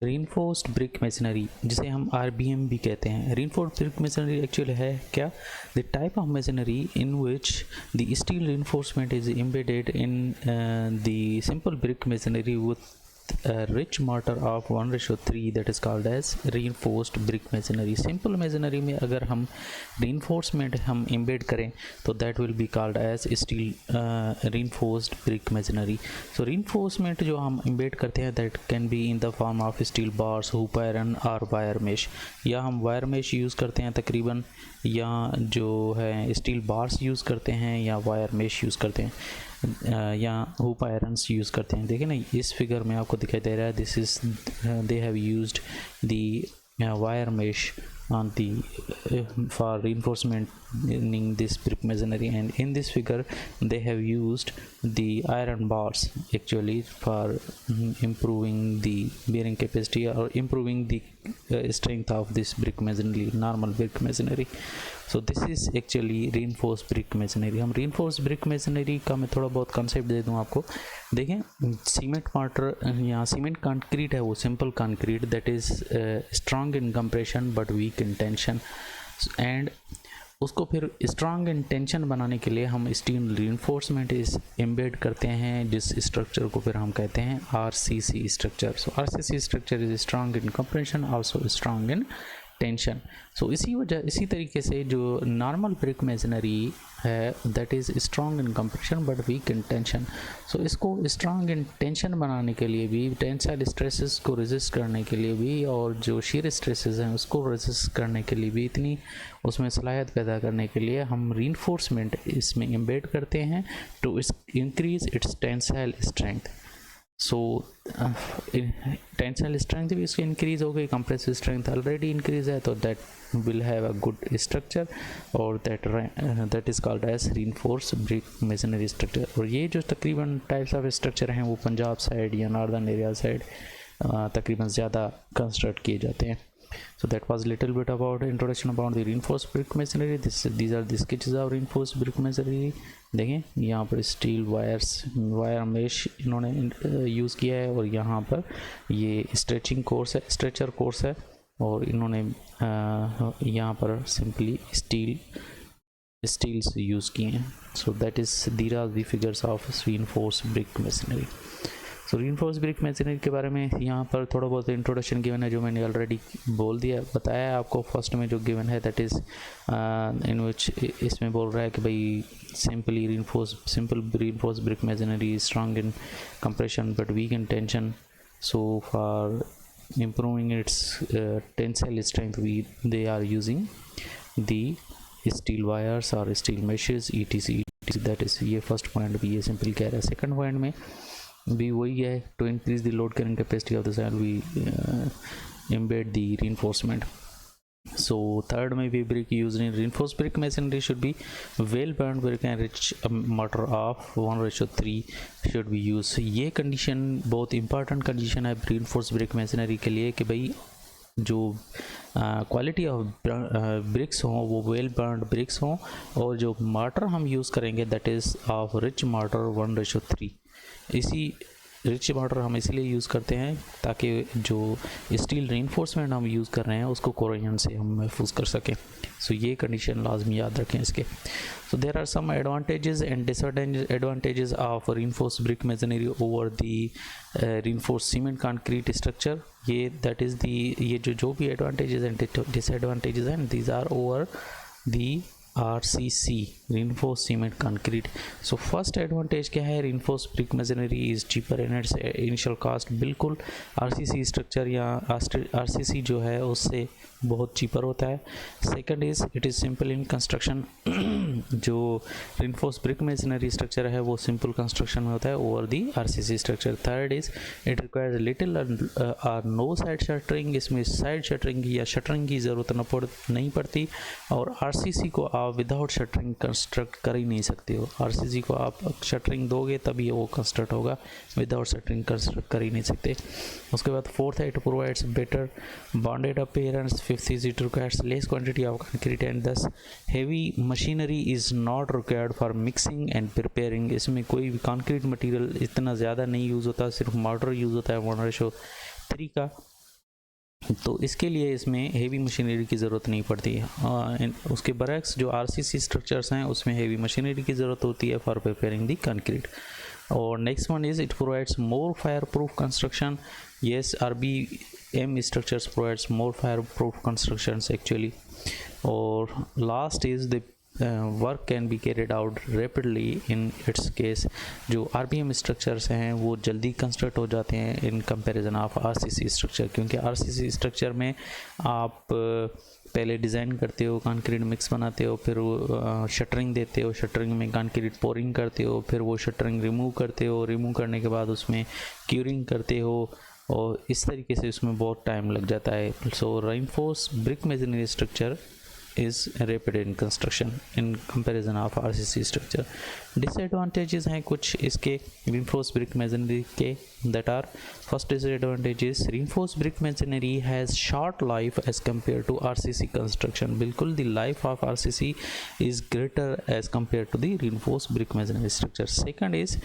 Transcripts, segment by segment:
Reinforced brick masonry, जिसे हम RBM भी कहते हैं। रीइंफोर्स्ड ब्रिक मेसनरी एक्चुअली है क्या? The type of masonry in which the steel reinforcement is embedded in the simple brick masonry with a rich mortar of 1:3 that is called as reinforced brick masonry. Simple masonry में अगर हम reinforcement हम embed करें तो that will be called as steel reinforced brick masonry. So reinforcement जो हम embed करते हैं that can be in the form of steel bars, hoop iron or wire mesh, या हम wire mesh यूज़ करते हैं तकरीबन, या जो है स्टील बार्स यूज़ करते हैं, या वायर मेश यूज़ करते हैं, या हुप आयरन्स यूज़ करते हैं। देखिए ना, इस फिगर में आपको दिखाई दे रहा है, this is they have used the wire mesh on the for reinforcing this brick masonry, and in this figure they have used the iron bars actually for improving the bearing capacity or improving the strength of this brick masonry, normal brick masonry. So this is actually reinforced brick masonry. हम reinforced brick masonry का मैं थोड़ा बहुत concept दे दूँ आपको। देखें, cement mortar या cement concrete है वो simple concrete that is strong in compression but weak in tension, and उसको फिर स्ट्रॉन्ग इन टेंशन बनाने के लिए हम स्टील रीइंफोर्समेंट इस एम्बेड करते हैं, जिस स्ट्रक्चर को फिर हम कहते हैं RCC structure. So RCC structure is strong in compression, also strong in tension. So इसी तरीके से जो नॉर्मल ब्रिक मेसनरी है that is strong in compression but weak in tension. So इसको स्ट्रॉन्ग इन टेंशन बनाने के लिए भी, टेंसाइल स्ट्रेसेस को रेजिस्ट करने के लिए भी, और जो शीयर स्ट्रेसेस हैं उसको रेजिस्ट करने के लिए भी, इतनी उसमें सलाहियत पैदा करने के लिए हम रीइंफोर्समेंट इसमें एम्बेड करते हैं to increase its tensile strength. So tensile strength भी इसकी इंक्रीज़ हो गई, कंप्रेसिव स्ट्रेंथ ऑलरेडी इंक्रीज है, तो that will have a good structure, और that is called as reinforced brick masonry structure. और ये जो तकरीबन टाइप्स ऑफ स्ट्रक्चर हैं वो पंजाब साइड या नॉर्दर्न एरिया साइड तकरीबन ज़्यादा कंस्ट्रक्ट किए जाते हैं। So that was little bit about introduction about the reinforced brick masonry. These are the sketches of reinforced brick masonry. देखें, यहाँ पर स्टील वायर मेश इन्होंने यूज़ किया है, और यहाँ पर ये स्ट्रेचर कोर्स है, और इन्होंने यहाँ पर सिंपली स्टील्स यूज़ किए हैं। So that is these are the figures of reinforced brick masonry. So reinforced brick masonry के बारे में यहाँ पर थोड़ा बहुत इंट्रोडक्शन गिवन है, जो मैंने ऑलरेडी बताया है आपको। फर्स्ट में जो गिवन है दैट इज़ इन विच इसमें बोल रहा है कि भाई simple reinforced brick masonry strong in compression but weak in tension. So for improving its tensile strength they are using the steel wires or steel meshes etc. That is ये first point भी ये simple कह रहा है। Second point में भी वही है, to increase the load carrying capacity of the cell we embed the reinforcement. So third में भी brick used in reinforced brick masonry should be well burned brick and rich mortar of 1:3 should be used। ये condition बहुत important condition है reinforced brick masonry के लिए कि भाई जो क्वालिटी ऑफ ब्रिक्स हों वो वेल बर्नड ब्रिक्स हों, और जो मार्टर हम यूज़ करेंगे that is of rich martyr 1:3। इसी रिच मार्टर हम इसलिए यूज़ करते हैं ताकि जो स्टील रीइंफोर्समेंट हम यूज़ कर रहे हैं उसको कोरोजन से हम महफूज कर सकें। सो ये कंडीशन लाजमी याद रखें इसके। So there are some advantages and disadvantages of reinforced brick masonry over the reinforced cement concrete structure. ये दैट इज़ दी ये जो भी एडवांटेजेस एंड डिसएडवांटेजेस हैं these are over the RCC reinforced cement concrete। So first advantage क्या है, reinforced brick masonry is cheaper in its initial cost। बिल्कुल RCC structure या RCC जो है उससे बहुत चीपर होता है। Second is it is simple in construction. जो reinforced brick masonry structure है वो सिंपल कंस्ट्रक्शन में होता है over the RCC structure। Third is it requires little और नो साइड शटरिंग। इसमें साइड शटरिंग या शटरिंग की ज़रूरत नहीं पड़ती, और RCC को आप विदाउट शटरिंग कंस्ट्रक्ट कर ही नहीं सकते हो। RCC को आप शटरिंग दोगे तभी वो कंस्ट्रक्ट होगा, विदाउट शटरिंग कंस्ट्रक्ट कर ही नहीं सकते। उसके बाद फोर्थ है it provides better bonded appearance. Fifth is it requires less quantity of concrete and thus heavy machinery is not required for mixing and preparing. इसमें कोई भी कंक्रीट मटेरियल इतना ज़्यादा नहीं यूज़ होता, सिर्फ मार्टर यूज़ होता है 1:3 का। तो इसके लिए इसमें हेवी मशीनरी की ज़रूरत नहीं पड़ती है। उसके बरक्स जो आरसीसी स्ट्रक्चर्स हैं उसमें हेवी मशीनरी की ज़रूरत होती है फॉर प्रिपेयरिंग दी कंक्रीट। और next one is it provides more fire proof construction. Yes, RBM structures provides more fire proof constructions actually. और last is the work can be carried out rapidly in its case. जो RBM structures हैं वो जल्दी construct हो जाते हैं in comparison of RCC structure, क्योंकि RCC structure में आप पहले डिज़ाइन करते हो, कंक्रीट मिक्स बनाते हो, फिर वो शटरिंग देते हो, शटरिंग में कंक्रीट पोरिंग करते हो, फिर वो शटरिंग रिमूव करते हो, रिमूव करने के बाद उसमें क्यूरिंग करते हो, और इस तरीके से उसमें बहुत टाइम लग जाता है। So reinforce brick masonry structure is rapid in construction in comparison of RCC structure. Disadvantages हैं कुछ इसके reinforced brick masonry के, that are first disadvantage is reinforced brick masonry has short life as compared to RCC construction. बिल्कुल the life of RCC is greater as compared to the reinforced brick masonry structure. Second is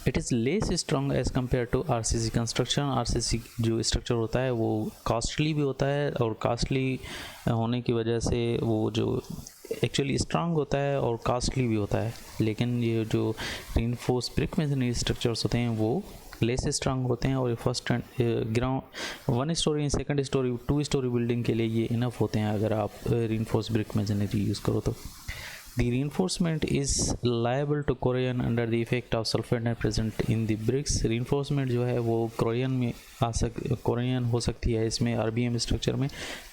it is less strong as compared to RCC construction. RCC जो structure होता है वो costly भी होता है, और costly होने की वजह से वो जो एक्चुअली स्ट्रांग होता है और कॉस्टली भी होता है। लेकिन ये जो रेनफोर्स ब्रिक मेसनरी स्ट्रक्चर्स होते हैं वो लेस स्ट्रांग होते हैं, और first ground 1 story, second story, 2 story building के लिए ये इनफ होते हैं अगर आप रेनफोर्स ब्रिक मेसनरी यूज़ करो तो। The reinforcement is liable to corrosion under the effect of sulfate present in the bricks. Reinforcement जो है वो corrosion हो सकती है इसमें RBM स्ट्रक्चर में,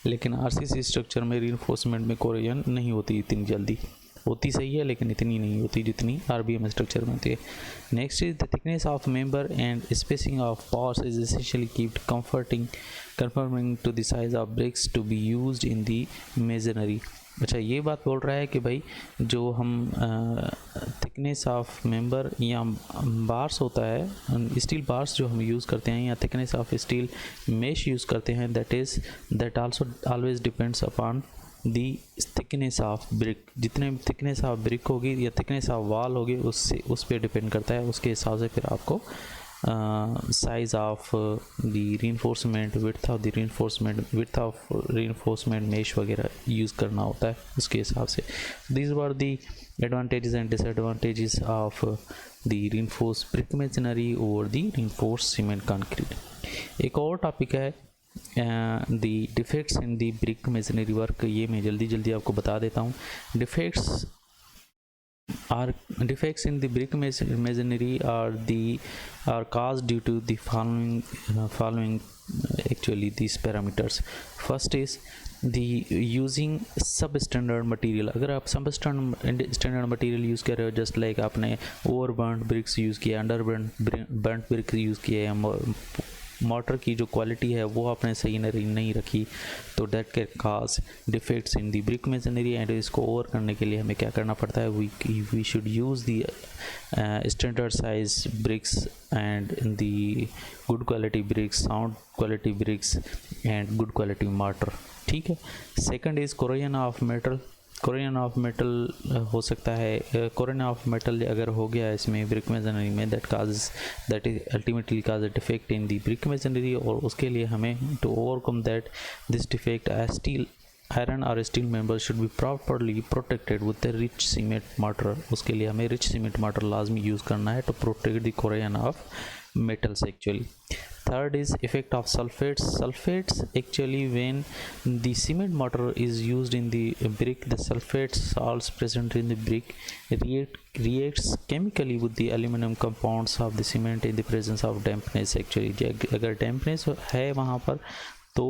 लेकिन RCC स्ट्रक्चर में reinforcement में corrosion नहीं होती इतनी जल्दी, होती सही है लेकिन इतनी नहीं होती जितनी RBM स्ट्रक्चर में होती है। Next is the thickness of member and spacing of parts is essentially keeped conforming to the size of bricks to be used in the masonry. अच्छा, ये बात बोल रहा है कि भाई जो हम थिकनेस ऑफ मेंबर या बार्स होता है, स्टील बार्स जो हम यूज़ करते हैं, या thickness of steel mesh use करते हैं, that also always depends upon the thickness of brick. जितने थिकनेस ऑफ ब्रिक होगी या थिकनेस ऑफ वॉल होगी उस पर डिपेंड करता है। उसके हिसाब से फिर आपको size of the reinforcement, width of reinforcement mesh वगैरह यूज़ करना होता है उसके हिसाब से। These were the advantages and disadvantages of the reinforced brick masonry over the reinforced cement concrete. एक और टॉपिक है the defects in the brick masonry work। ये मैं जल्दी आपको बता देता हूँ। Defects in the brick masonry are caused due to the following actually these parameters. First is the using substandard material। अगर आप substandard material यूज़ कर रहे हो, जस्ट लाइक आपने overburnt bricks यूज़ किया, underburnt bricks यूज़ किया, या motor की जो क्वालिटी है वो आपने सही नहीं रखी, तो that can cause defects in the brick masonry. And इसको ओवर करने के लिए हमें क्या करना पड़ता है, we should use the standard size bricks and the good quality bricks, sound quality bricks and good quality mortar. ठीक है। Second is corrosion of metal. Corrosion of metal हो सकता है, कोरोजन ऑफ मेटल अगर हो गया इसमें ब्रिक मेसनरी में, that is ultimately cause a defect in the brick masonry. और उसके लिए हमें to overcome that this defect steel iron और steel member should be properly protected with the rich cement mortar. उसके लिए हमें रिच सीमेंट मोटर लाजमी use करना है to protect the corrosion of metals actually. Third is effect of sulfates actually when the cement mortar is used in the brick, the sulfate salts present in the brick reacts chemically with the aluminum compounds of the cement in the presence of dampness actually. अगर dampness है वहाँ पर तो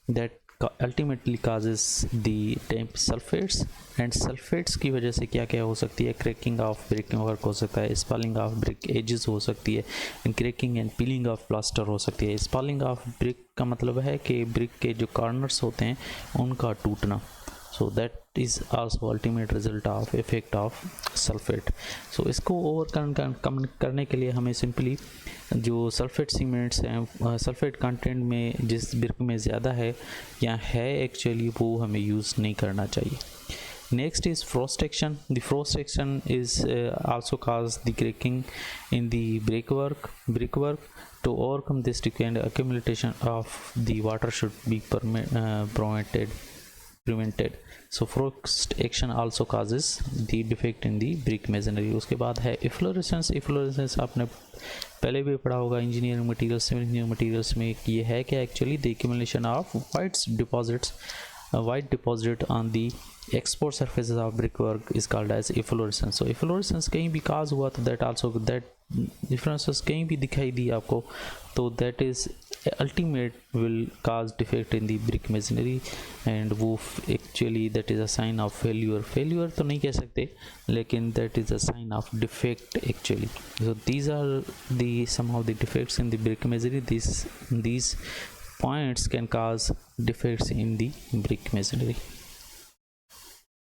that ultimately causes the damp sulfates, and sulfates की वजह से क्या क्या हो सकती है, क्रैकिंग ऑफ ब्रिक वर्क हो सकता है, स्पॉलिंग ऑफ ब्रिक एजेस हो सकती है, cracking and piling of plaster हो सकती है। स्पॉलिंग ऑफ ब्रिक का मतलब है कि ब्रिक के जो कॉर्नर्स होते हैं उनका टूटना। So that is also ultimate result of effect of sulphate. So इसको ओवरकम करने के लिए हमें सिंपली जो सल्फेट सीमेंट्स हैं, सल्फेट कंटेंट में जिस ब्रिक में ज़्यादा है या है एक्चुअली, वो हमें यूज़ नहीं करना चाहिए। Next is frost action. The frost action is also cause the cracking in the brickwork. To overcome this decay and accumulation of the water should be prevented. So frost action also causes the defect in the brick masonry. उसके बाद है efflorescence आपने पहले भी पढ़ा होगा engineering materials, civil engineering materials में. ये है क्या actually? The accumulation of white deposit on the exposed surfaces of brickwork is called as efflorescence. So efflorescence कहीं भी cause हुआ तो that differences कहीं भी दिखाई दी आपको, तो that is ultimate will cause defect in the brick masonry, and वो actually that is a sign of failure तो नहीं कह सकते, लेकिन that is a sign of defect actually. So these are the some of the defects in the brick masonry. These points can cause defects in the brick masonry.